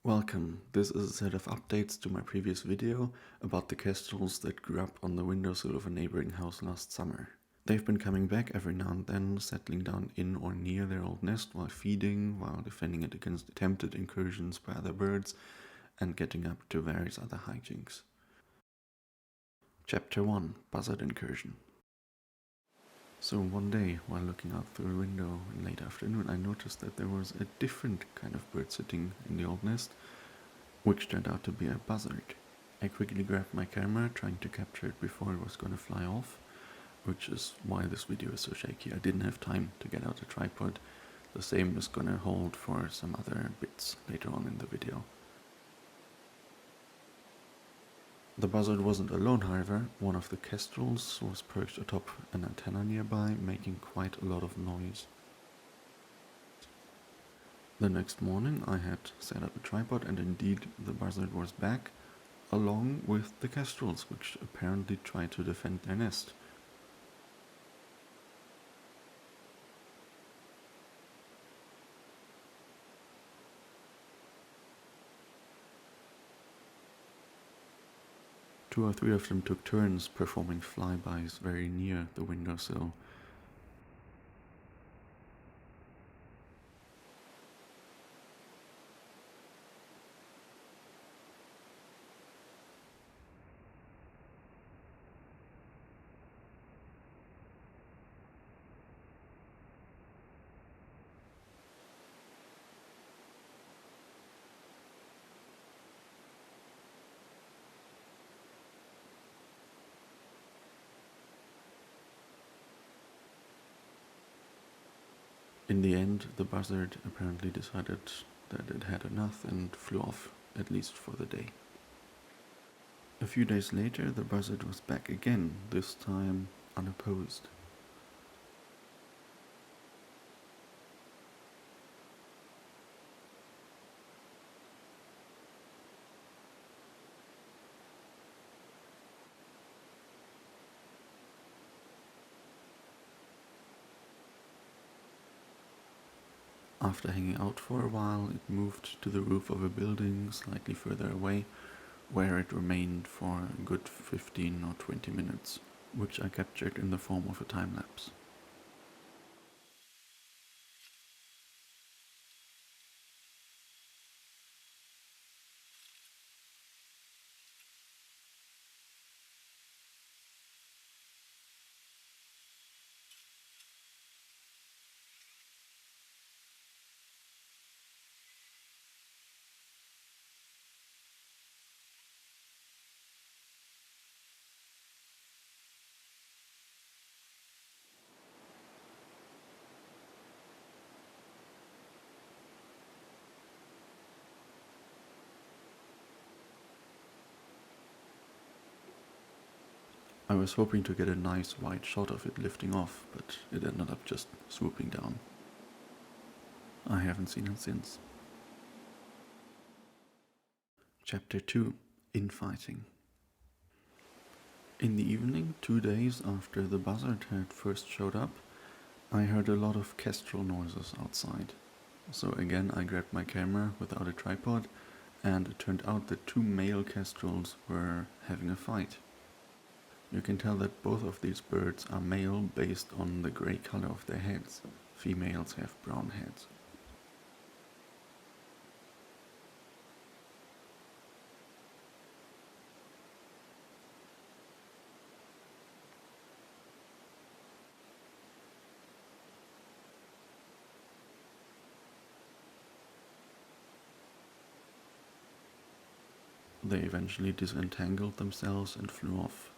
Welcome, this is a set of updates to my previous video about the kestrels that grew up on the windowsill of a neighboring house last summer. They've been coming back every now and then, settling down in or near their old nest while feeding, while defending it against attempted incursions by other birds, and getting up to various other hijinks. Chapter 1, Buzzard Incursion. So one day, while looking out through a window in late afternoon, I noticed that there was a different kind of bird sitting in the old nest, which turned out to be a buzzard. I quickly grabbed my camera, trying to capture it before it was going to fly off, which is why this video is so shaky. I didn't have time to get out a tripod. The same is going to hold for some other bits later on in the video. The buzzard wasn't alone, however. One of the kestrels was perched atop an antenna nearby, making quite a lot of noise. The next morning I had set up a tripod, and indeed the buzzard was back, along with the kestrels, which apparently tried to defend their nest. Two or three of them took turns performing flybys very near the windowsill. In the end, the buzzard apparently decided that it had enough and flew off, at least for the day. A few days later, the buzzard was back again, this time unopposed. After hanging out for a while, it moved to the roof of a building slightly further away, where it remained for a good 15 or 20 minutes, which I captured in the form of a time-lapse. I was hoping to get a nice wide shot of it lifting off, but it ended up just swooping down. I haven't seen it since. Chapter 2, Infighting. In the evening, 2 days after the buzzard had first showed up, I heard a lot of kestrel noises outside. So again I grabbed my camera without a tripod, and it turned out that two male kestrels were having a fight. You can tell that both of these birds are male based on the grey color of their heads. Females have brown heads. They eventually disentangled themselves and flew off.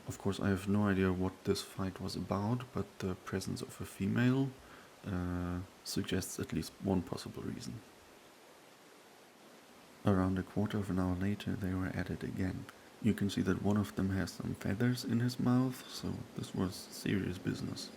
Of course, I have no idea what this fight was about, but the presence of a female suggests at least one possible reason. Around a quarter of an hour later, they were at it again. You can see that one of them has some feathers in his mouth, so this was serious business.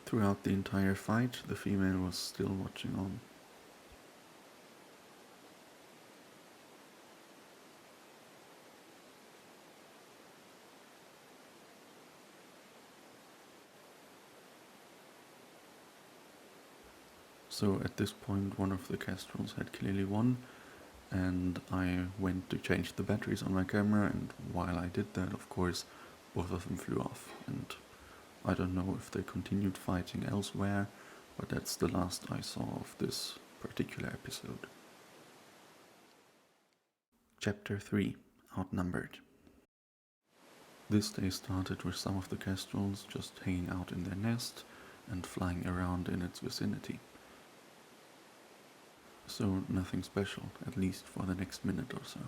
Throughout the entire fight, the female was still watching on. So at this point, one of the Kestrels had clearly won, and I went to change the batteries on my camera, and while I did that, of course, both of them flew off, and I don't know if they continued fighting elsewhere, but that's the last I saw of this particular episode. Chapter 3: Outnumbered. This day started with some of the Kestrels just hanging out in their nest and flying around in its vicinity. So nothing special, at least for the next minute or so.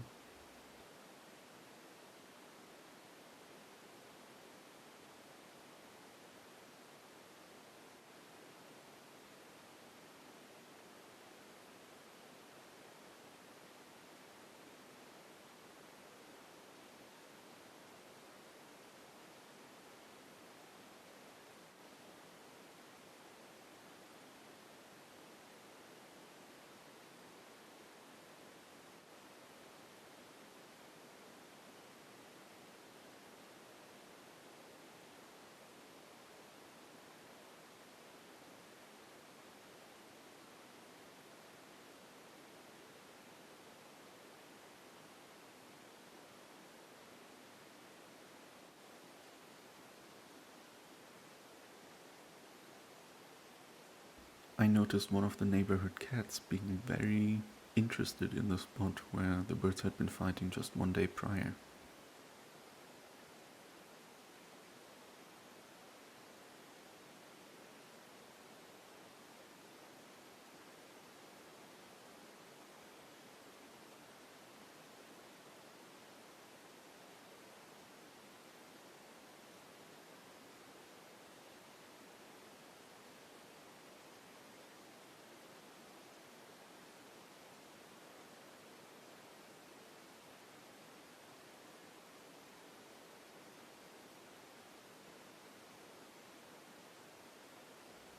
I noticed one of the neighborhood cats being very interested in the spot where the birds had been fighting just one day prior.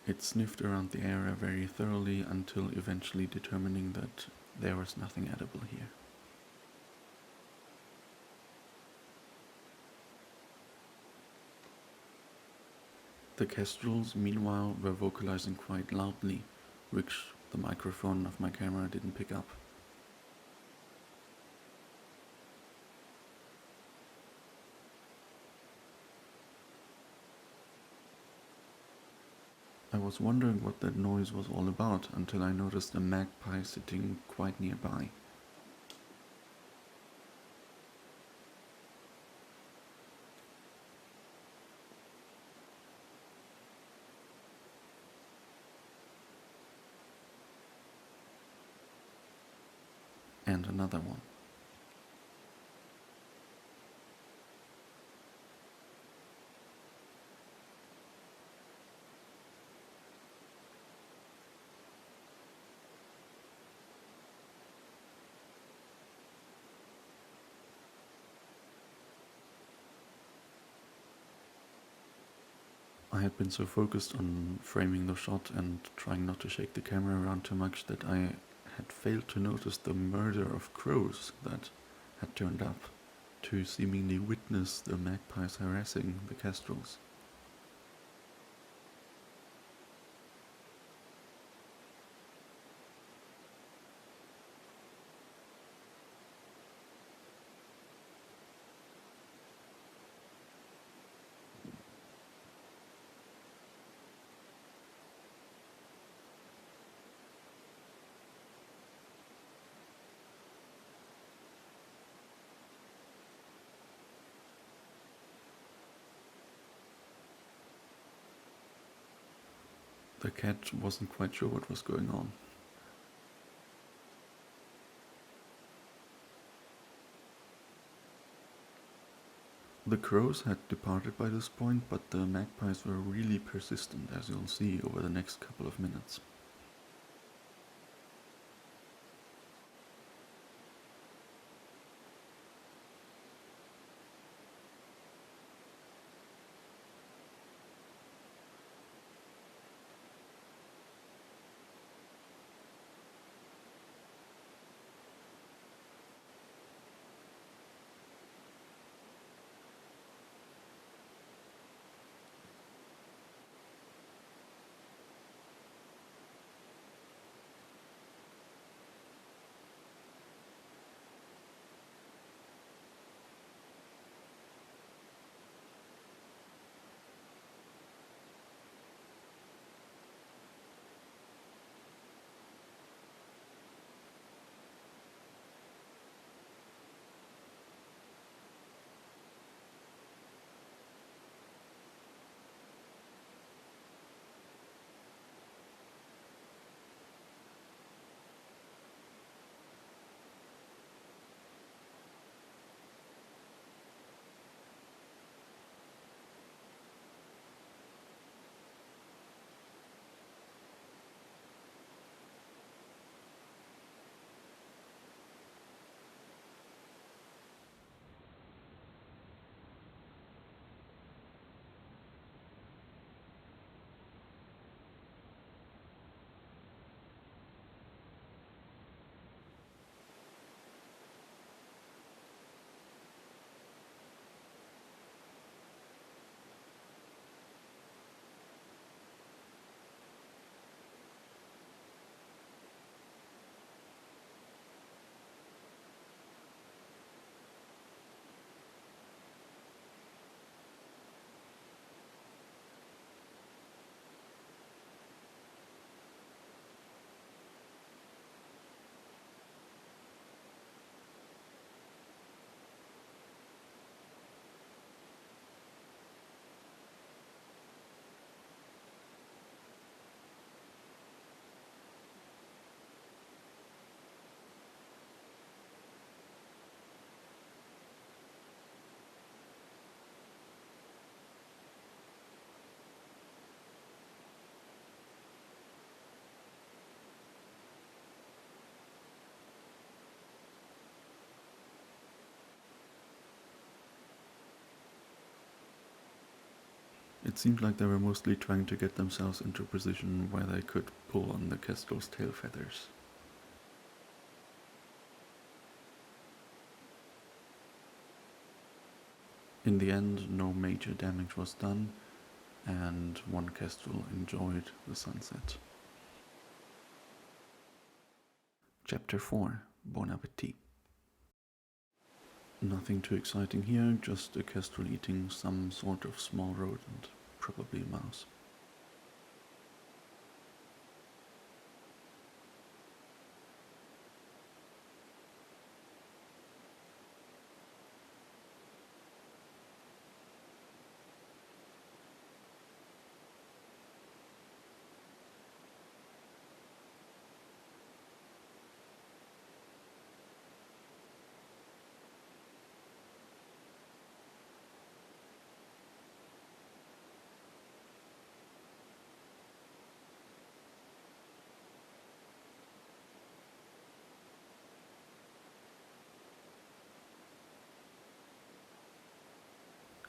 It sniffed around the area very thoroughly until eventually determining that there was nothing edible here. The Kestrels, meanwhile, were vocalizing quite loudly, which the microphone of my camera didn't pick up. I was wondering what that noise was all about until I noticed a magpie sitting quite nearby. And another one. I had been so focused on framing the shot and trying not to shake the camera around too much that I had failed to notice the murder of crows that had turned up to seemingly witness the magpies harassing the Kestrels. The cat wasn't quite sure what was going on. The crows had departed by this point, but the magpies were really persistent, as you'll see over the next couple of minutes. It seemed like they were mostly trying to get themselves into a position where they could pull on the Kestrel's tail feathers. In the end, no major damage was done, and one Kestrel enjoyed the sunset. Chapter 4. Bon appetit. Nothing too exciting here, just a Kestrel eating some sort of small rodent, probably a mouse.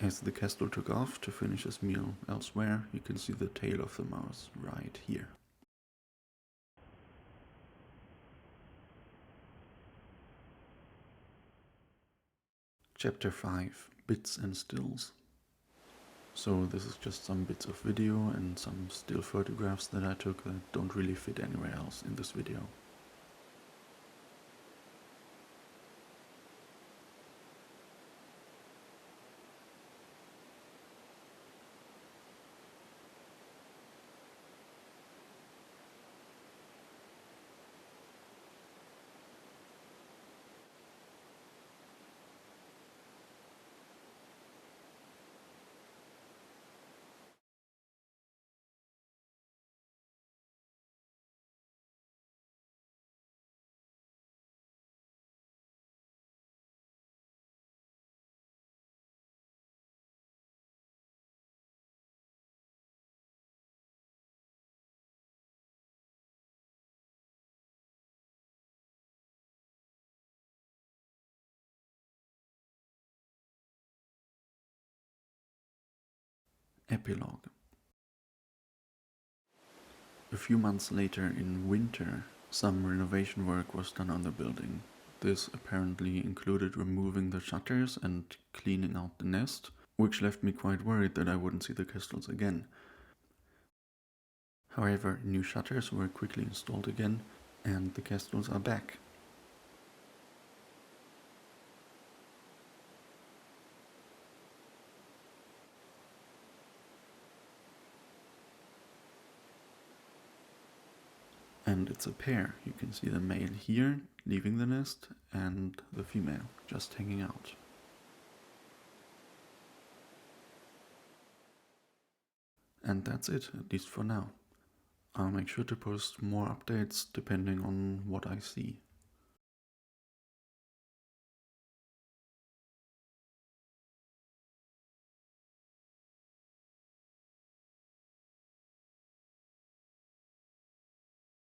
As the Kestrel took off to finish his meal elsewhere, you can see the tail of the mouse right here. Chapter 5. Bits and Stills. So this is just some bits of video and some still photographs that I took that don't really fit anywhere else in this video. Epilogue. A few months later, in winter, some renovation work was done on the building. This apparently included removing the shutters and cleaning out the nest, which left me quite worried that I wouldn't see the Kestrels again. However, new shutters were quickly installed again, and the Kestrels are back. And it's a pair. You can see the male here leaving the nest and the female just hanging out. And that's it, at least for now. I'll make sure to post more updates depending on what I see.